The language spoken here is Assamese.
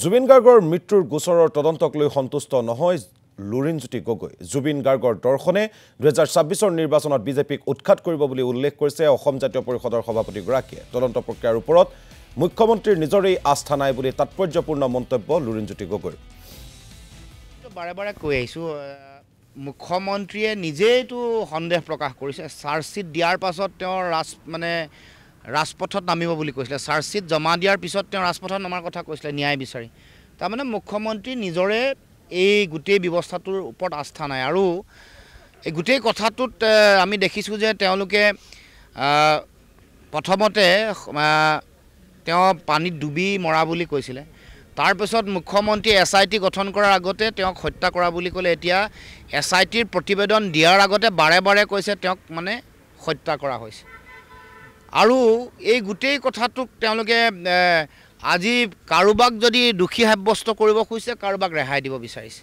জুবিন গাৰ্গৰ মৃত্যুৰ গোচৰৰ তদন্তক লৈ সন্তুষ্ট নহয় লুৰিণজ্যোতি গগৈ। জুবিন গাৰ্গৰ দৰ্শনে 2026 নিৰ্বাচনত বিজেপিক উৎখাত কৰিব বুলি উল্লেখ কৰিছে অসম জাতীয় পৰিষদৰ সভাপতিগৰাকীয়ে। তদন্ত প্ৰক্ৰিয়াৰ ওপৰত মুখ্যমন্ত্ৰীৰ নিজৰেই আস্থা নাই বুলি তাৎপৰ্যপূৰ্ণ মন্তব্য লুৰিণজ্যোতি গগৈৰ। বাৰে বাৰে কৈ আহিছোঁ, মুখ্যমন্ত্ৰীয়ে নিজেইতো সন্দেহ প্ৰকাশ কৰিছে। চাৰ্জশ্বিট দিয়াৰ পাছত তেওঁ ৰাজপথত নামিব বুলি কৈছিলে। চাৰ্জশ্বিট জমা দিয়াৰ পিছত তেওঁ ৰাজপথত নমাৰ কথা কৈছিলে ন্যায় বিচাৰি। তাৰমানে মুখ্যমন্ত্ৰী নিজৰে এই গোটেই ব্যৱস্থাটোৰ ওপৰত আস্থা নাই। আৰু এই গোটেই কথাটোত আমি দেখিছোঁ যে তেওঁলোকে প্ৰথমতে তেওঁ পানীত ডুবি মৰা বুলি কৈছিলে। তাৰপিছত মুখ্যমন্ত্ৰী SIT গঠন কৰাৰ আগতে তেওঁক হত্যা কৰা বুলি ক'লে। এতিয়া SITৰ প্ৰতিবেদন দিয়াৰ আগতে বাৰে বাৰে কৈছে তেওঁক হত্যা কৰা হৈছে। আৰু এই গোটেই কথাটোক তেওঁলোকে আজি কাৰোবাক যদি দোষী সাব্যস্ত কৰিব খুজিছে, কাৰোবাক ৰেহাই দিব বিচাৰিছে।